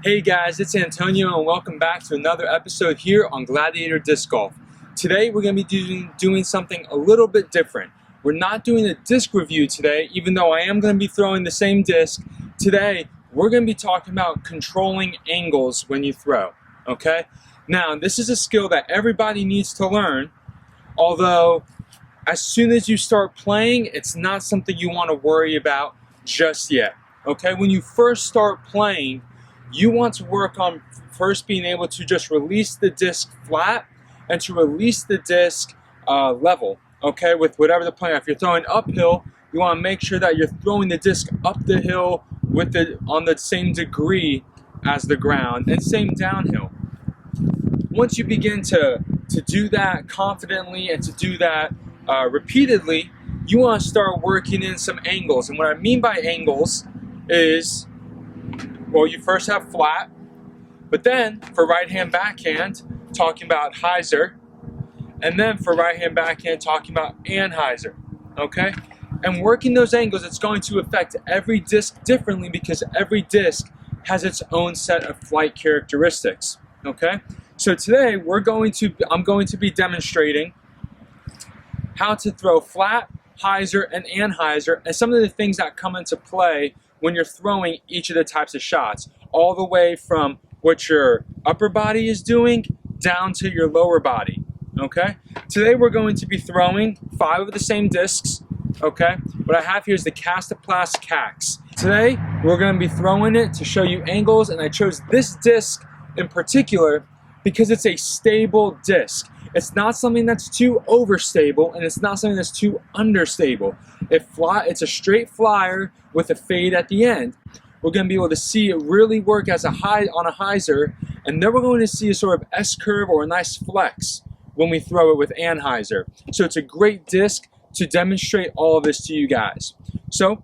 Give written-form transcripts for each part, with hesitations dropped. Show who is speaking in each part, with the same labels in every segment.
Speaker 1: Hey guys, it's Antonio and welcome back to another episode here on Gladiator Disc Golf. Today we're going to be doing something a little bit different. We're not doing a disc review today, even though I am going to be throwing the same disc. Today we're going to be talking about controlling angles when you throw, okay? Now this is a skill that everybody needs to learn, although as soon as you start playing, it's not something you want to worry about just yet, okay? When you first start playing, you want to work on first being able to just release the disc flat and to release the disc level, okay, with whatever the plan. If you're throwing uphill, you want to make sure that you're throwing the disc up the hill with on the same degree as the ground, and same downhill. Once you begin to do that confidently and to do that repeatedly, you want to start working in some angles. And what I mean by angles is, well, you first have flat, but then for right-hand backhand, talking about hyzer, and then for right-hand backhand, talking about anhyzer, okay? And working those angles, it's going to affect every disc differently because every disc has its own set of flight characteristics, okay? So today, I'm going to be demonstrating how to throw flat, hyzer, and anhyzer, and some of the things that come into play when you're throwing each of the types of shots, all the way from what your upper body is doing down to your lower body, okay? Today we're going to be throwing 5 of the same discs, okay? What I have here is the Castaplast Cax. Today we're going to be throwing it to show you angles, and I chose this disc in particular because it's a stable disc. It's not something that's too overstable, and it's not something that's too understable. It's a straight flyer with a fade at the end. We're going to be able to see it really work as on a hyzer, and then we're going to see a sort of S-curve or a nice flex when we throw it with anhyzer. So it's a great disc to demonstrate all of this to you guys. So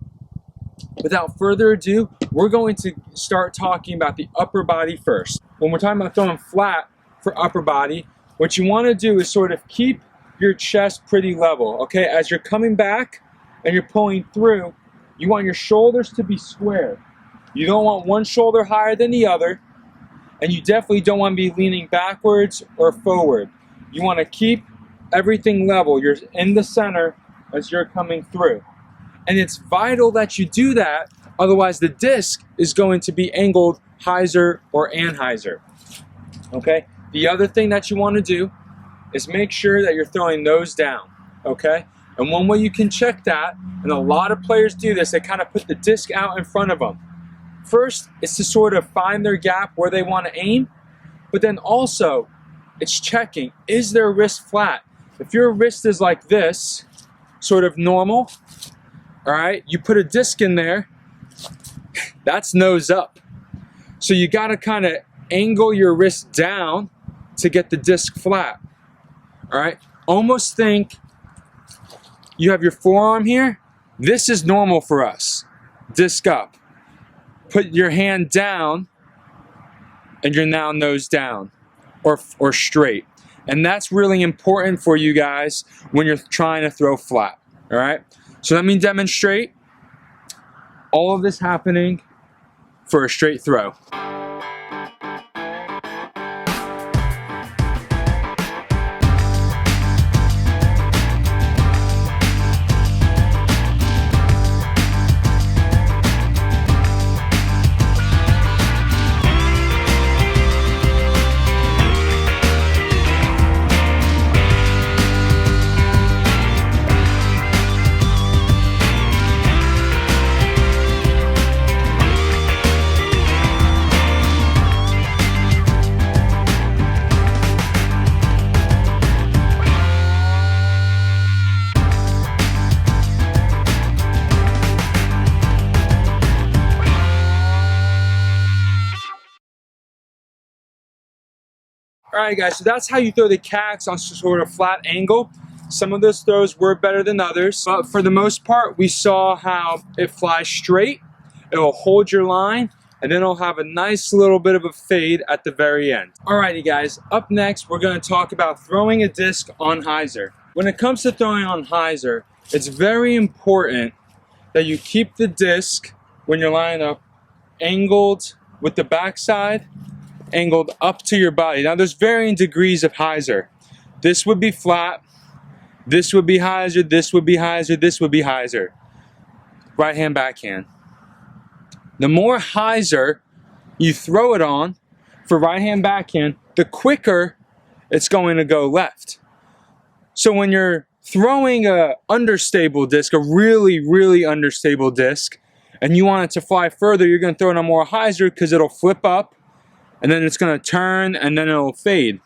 Speaker 1: without further ado, we're going to start talking about the upper body first. When we're talking about throwing flat for upper body, what you want to do is sort of keep your chest pretty level, okay? As you're coming back and you're pulling through, you want your shoulders to be square. You don't want one shoulder higher than the other, and you definitely don't want to be leaning backwards or forward. You want to keep everything level. You're in the center as you're coming through. And it's vital that you do that, otherwise the disc is going to be angled hyzer or anhyzer, okay? The other thing that you want to do is make sure that you're throwing nose down, okay? And one way you can check that, and a lot of players do this, they kind of put the disc out in front of them. First, it's to sort of find their gap where they want to aim, but then also, it's checking, is their wrist flat? If your wrist is like this, sort of normal, all right, you put a disc in there, that's nose up. So you got to kind of angle your wrist down to get the disc flat, all right? Almost think you have your forearm here. This is normal for us, disc up. Put your hand down and you're now nose down or straight. And that's really important for you guys when you're trying to throw flat, all right? So let me demonstrate all of this happening for a straight throw. Alright guys, so that's how you throw the Cax on sort of flat angle. Some of those throws were better than others, but for the most part, we saw how it flies straight, it will hold your line, and then it'll have a nice little bit of a fade at the very end. Alrighty guys, up next, we're going to talk about throwing a disc on hyzer. When it comes to throwing on hyzer, it's very important that you keep the disc when you're lining up angled with the backside angled up to your body. Now there's varying degrees of hyzer. This would be flat, this would be hyzer, this would be hyzer, this would be hyzer. Right hand, backhand. The more hyzer you throw it on for right hand, backhand, the quicker it's going to go left. So when you're throwing a understable disc, a really understable disc, and you want it to fly further, you're going to throw it on more hyzer because it'll flip up, and then it's going to turn, and then it'll fade.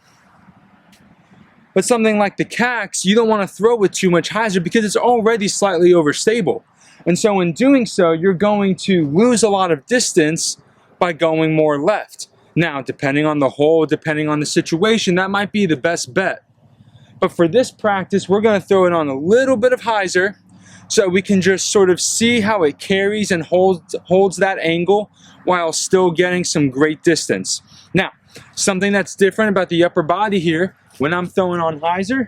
Speaker 1: But something like the cax, you don't want to throw with too much hyzer because it's already slightly overstable. And so in doing so, you're going to lose a lot of distance by going more left. Now, depending on the hole, depending on the situation, that might be the best bet. But for this practice, we're going to throw it on a little bit of hyzer so we can just sort of see how it carries and holds that angle while still getting some great distance. Now, something that's different about the upper body here, when I'm throwing on hyzer,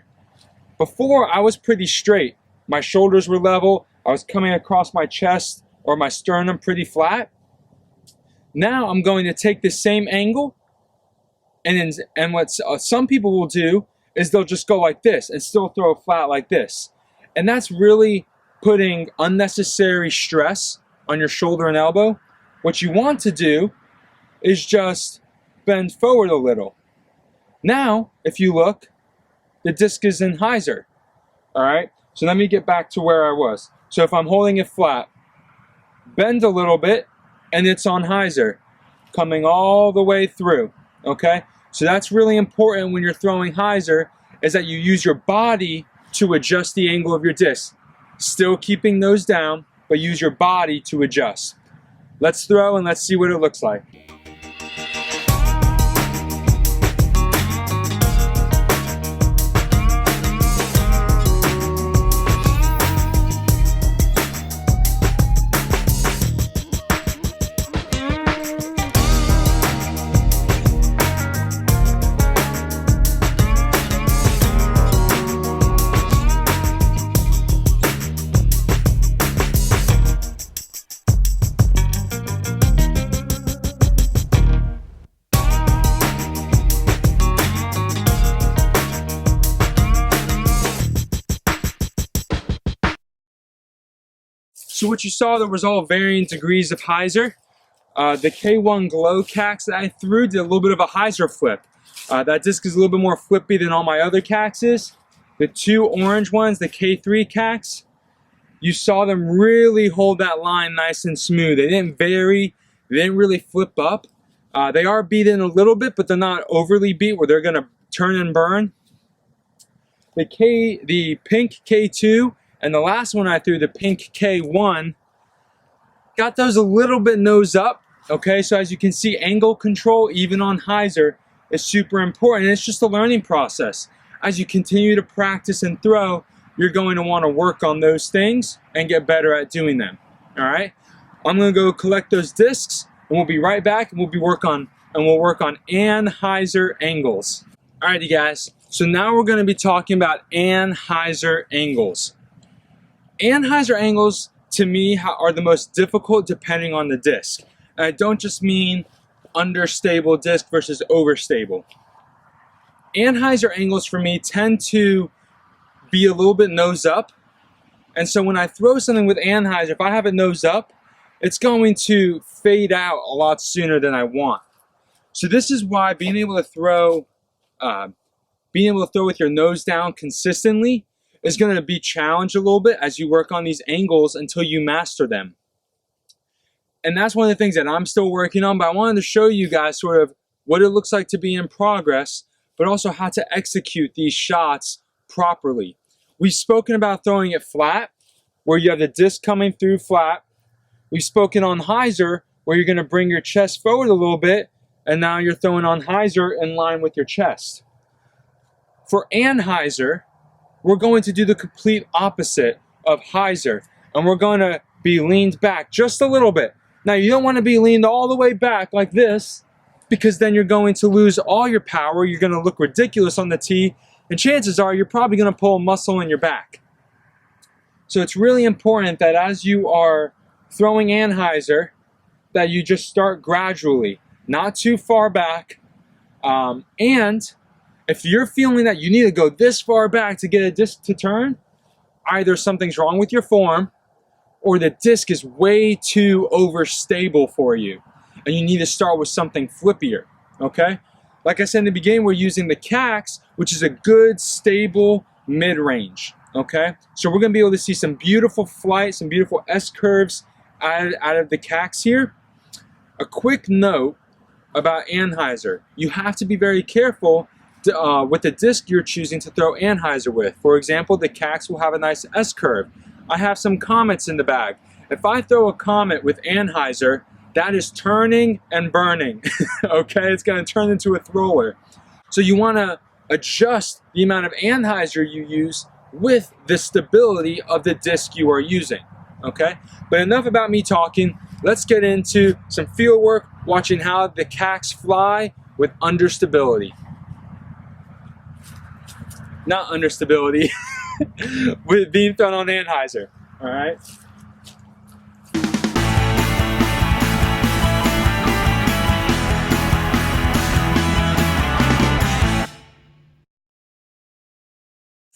Speaker 1: before I was pretty straight. My shoulders were level, I was coming across my chest or my sternum pretty flat. Now I'm going to take the same angle, and what some people will do is they'll just go like this and still throw flat like this. And that's really putting unnecessary stress on your shoulder and elbow. What you want to do is just bend forward a little. Now, if you look, the disc is in hyzer. All right, so let me get back to where I was. So if I'm holding it flat, bend a little bit, and it's on hyzer, coming all the way through, okay? So that's really important when you're throwing hyzer, is that you use your body to adjust the angle of your disc. Still keeping those down, but use your body to adjust. Let's throw and let's see what it looks like. So what you saw, there was all varying degrees of hyzer. The K1 Glow cax that I threw did a little bit of a hyzer flip. That disc is a little bit more flippy than all my other caxes. The two orange ones, the K3 cax, you saw them really hold that line nice and smooth. They didn't vary, they didn't really flip up. They are beaten a little bit, but they're not overly beat where they're gonna turn and burn. The pink K2 and the last one I threw, the pink K1, got those a little bit nose up, okay? So as you can see, angle control, even on hyzer, is super important. And it's just a learning process. As you continue to practice and throw, you're going to want to work on those things and get better at doing them, all right? I'm gonna go collect those discs, and we'll be right back, and we'll work on Anheuser Angles. All right, you guys, so now we're gonna be talking about Anheuser Angles. Anheuser angles, to me, are the most difficult depending on the disc. And I don't just mean understable disc versus overstable. Anheuser angles for me tend to be a little bit nose up. And so when I throw something with anhyzer, if I have it nose up, it's going to fade out a lot sooner than I want. So this is why being able to throw with your nose down consistently is going to be challenged a little bit as you work on these angles until you master them. And that's one of the things that I'm still working on, but I wanted to show you guys sort of what it looks like to be in progress, but also how to execute these shots properly. We've spoken about throwing it flat, where you have the disc coming through flat. We've spoken on hyzer, where you're going to bring your chest forward a little bit, and now you're throwing on hyzer in line with your chest. For anhyzer, we're going to do the complete opposite of hyzer, and we're going to be leaned back just a little bit. Now, you don't want to be leaned all the way back like this, because then you're going to lose all your power. You're going to look ridiculous on the tee, and chances are you're probably going to pull a muscle in your back. So it's really important that as you are throwing anhyzer, that you just start gradually. not too far back. And if you're feeling that you need to go this far back to get a disc to turn, either something's wrong with your form or the disc is way too overstable for you and you need to start with something flippier, okay? Like I said in the beginning, we're using the CAX, which is a good, stable mid-range, okay? So we're gonna be able to see some beautiful flight, some beautiful S-curves out of the CAX here. A quick note about anhyzer. You have to be very careful with the disc you're choosing to throw anhyzer with. For example, the CAX will have a nice S-curve. I have some comets in the bag. If I throw a comet with anhyzer, that is turning and burning, okay? It's gonna turn into a thrower. So you wanna adjust the amount of anhyzer you use with the stability of the disc you are using, okay? But enough about me talking. Let's get into some field work, watching how the CAX fly with understability. Not understability, with being thrown on anhyzer, all right?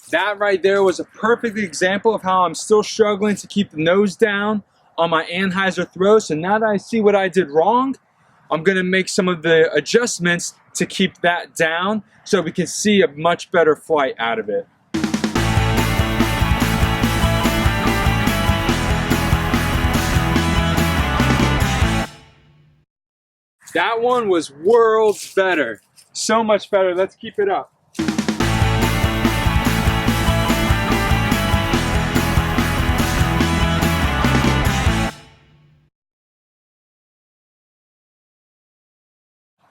Speaker 1: That right there was a perfect example of how I'm still struggling to keep the nose down on my anhyzer throw. So now that I see what I did wrong, I'm gonna make some of the adjustments to keep that down so we can see a much better flight out of it. That one was worlds better. So much better. Let's keep it up.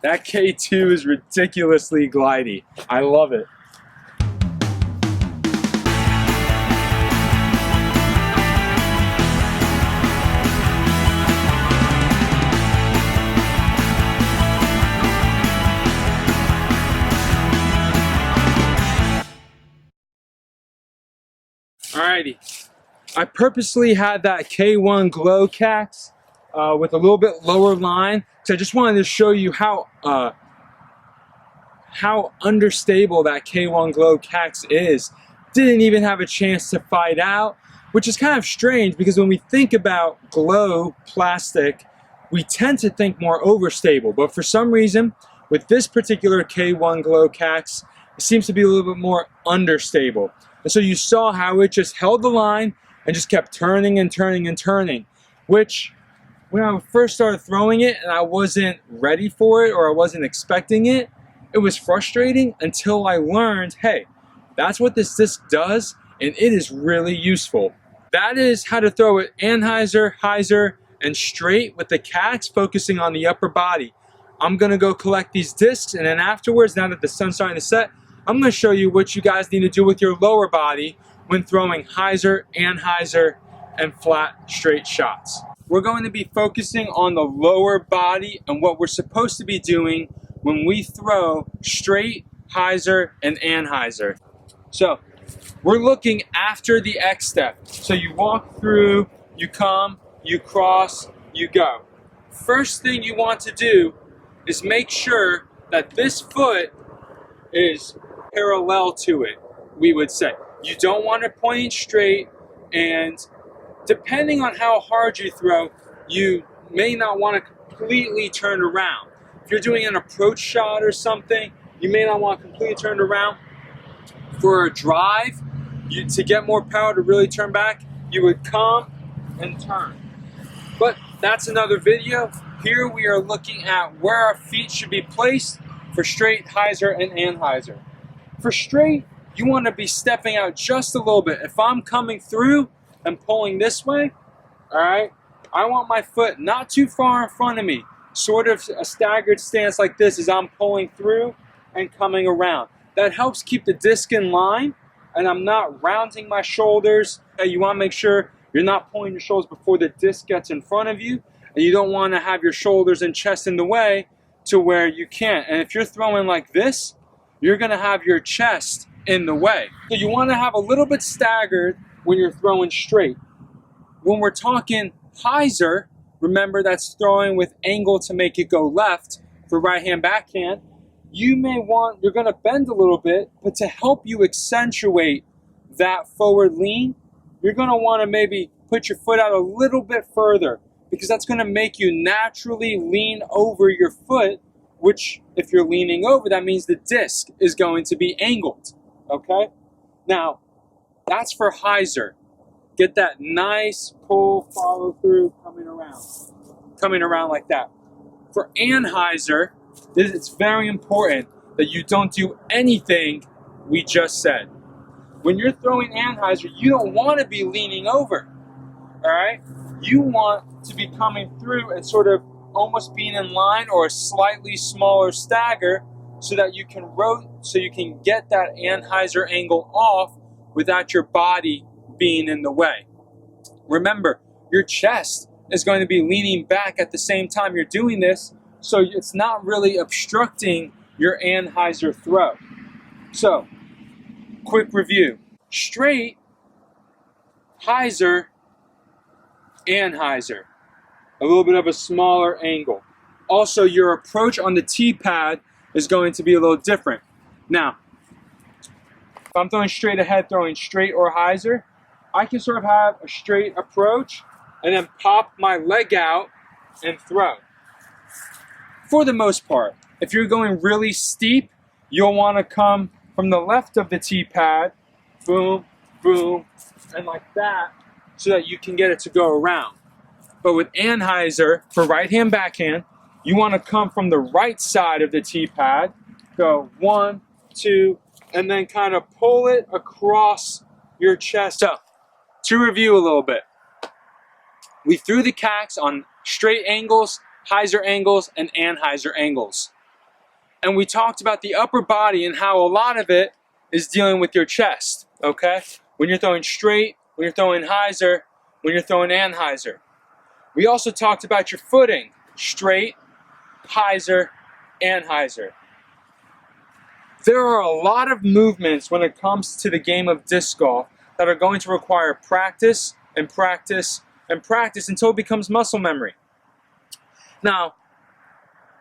Speaker 1: That K2 is ridiculously glidey. I love it. Alrighty, I purposely had that K1 glow CAX with a little bit lower line, so I just wanted to show you how understable that K1 glow CAX is. Didn't even have a chance to fight out, which is kind of strange because when we think about glow plastic, we tend to think more overstable, but for some reason, with this particular K1 glow CAX, it seems to be a little bit more understable. And so you saw how it just held the line and just kept turning and turning and turning, which when I first started throwing it and I wasn't ready for it or I wasn't expecting it, it was frustrating until I learned, hey, that's what this disc does and it is really useful. That is how to throw it anhyzer, hyzer, and straight with the CAX focusing on the upper body. I'm gonna go collect these discs and then afterwards, now that the sun's starting to set, I'm gonna show you what you guys need to do with your lower body when throwing hyzer, anhyzer, and flat, straight shots. We're going to be focusing on the lower body and what we're supposed to be doing when we throw straight, hyzer, and anhyzer. So, we're looking after the X step. So you walk through, you come, you cross, you go. First thing you want to do is make sure that this foot is parallel to it, we would say. You don't want it pointing straight, and depending on how hard you throw, you may not want to completely turn around. If you're doing an approach shot or something, you may not want to completely turn around. For a drive, to get more power to really turn back, you would come and turn. But that's another video. Here we are looking at where our feet should be placed for straight, hyzer, and anhyzer. For straight, you want to be stepping out just a little bit. If I'm coming through and pulling this way, all right, I want my foot not too far in front of me, sort of a staggered stance like this as I'm pulling through and coming around. That helps keep the disc in line, and I'm not rounding my shoulders. You want to make sure you're not pulling your shoulders before the disc gets in front of you, and you don't want to have your shoulders and chest in the way to where you can't. And if you're throwing like this, you're going to have your chest in the way. So you want to have a little bit staggered when you're throwing straight. When we're talking hyzer, remember that's throwing with angle to make it go left. for right hand backhand, you're going to bend a little bit, but to help you accentuate that forward lean, you're going to want to maybe put your foot out a little bit further, because that's going to make you naturally lean over your foot, which if you're leaning over, that means the disc is going to be angled, okay? Now, that's for hyzer. Get that nice pull, follow through, coming around like that. For anhyzer, it's very important that you don't do anything we just said. When you're throwing anhyzer, you don't want to be leaning over, all right? You want to be coming through and sort of almost being in line or a slightly smaller stagger, so that you can get that anhyzer angle off without your body being in the way. Remember, your chest is going to be leaning back at the same time you're doing this, so it's not really obstructing your anhyzer throw. So, quick review. Straight, hyzer, anhyzer. A little bit of a smaller angle. Also, your approach on the tee pad is going to be a little different. Now, if I'm throwing straight ahead, throwing straight or hyzer, I can sort of have a straight approach and then pop my leg out and throw. For the most part, if you're going really steep, you'll want to come from the left of the tee pad, boom, boom, and like that, so that you can get it to go around. But with anhyzer, for right hand backhand, you want to come from the right side of the tee pad, go 1, 2, and then kind of pull it across your chest. So, to review a little bit, we threw the cacks on straight angles, hyzer angles, and anhyzer angles. And we talked about the upper body and how a lot of it is dealing with your chest, okay? When you're throwing straight, when you're throwing hyzer, when you're throwing anhyzer. We also talked about your footing, straight, hyzer, anhyzer. There are a lot of movements when it comes to the game of disc golf that are going to require practice and practice and practice until it becomes muscle memory. Now,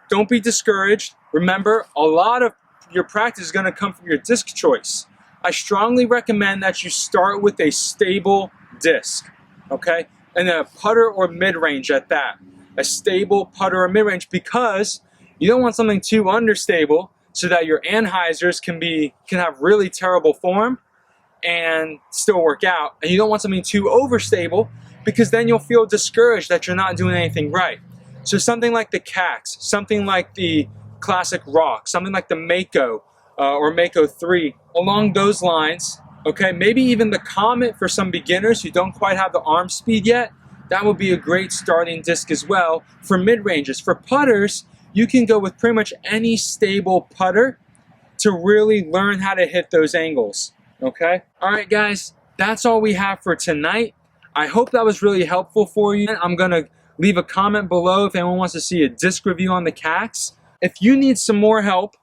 Speaker 1: don't be discouraged. Remember, a lot of your practice is going to come from your disc choice. I strongly recommend that you start with a stable disc, okay? And a putter or mid-range at that. A stable putter or mid-range, because you don't want something too understable so that your anhyzers can have really terrible form and still work out. And you don't want something too overstable, because then you'll feel discouraged that you're not doing anything right. So something like the Cacks, something like the Classic Rock, something like the Mako or Mako 3, along those lines, okay, maybe even the Comet for some beginners who don't quite have the arm speed yet, that would be a great starting disc as well for mid-ranges. For putters, you can go with pretty much any stable putter to really learn how to hit those angles, okay? All right, guys, that's all we have for tonight. I hope that was really helpful for you. I'm going to leave a comment below if anyone wants to see a disc review on the Cacks. If you need some more help,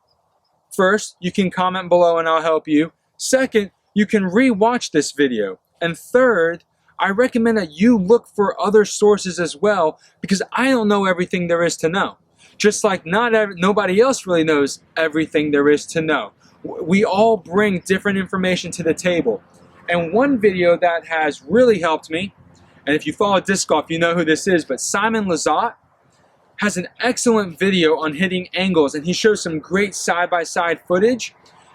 Speaker 1: first, you can comment below and I'll help you. Second, you can re-watch this video. And third, I recommend that you look for other sources as well, because I don't know everything there is to know. Just like nobody else really knows everything there is to know. We all bring different information to the table. And one video that has really helped me, and if you follow disc golf, you know who this is, but Simon Lizotte has an excellent video on hitting angles, and he shows some great side-by-side footage.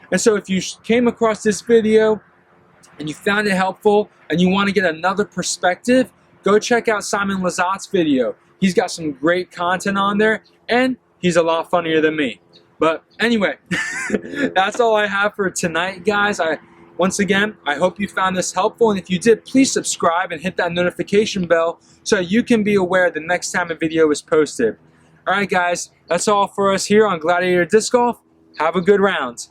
Speaker 1: And so if you came across this video and you found it helpful and you want to get another perspective, go check out Simon Lizotte's video. He's got some great content on there, and he's a lot funnier than me. But anyway, that's all I have for tonight, guys. Once again, I hope you found this helpful, and if you did, please subscribe and hit that notification bell so you can be aware the next time a video is posted. Alright guys, that's all for us here on Gladiator Disc Golf. Have a good round.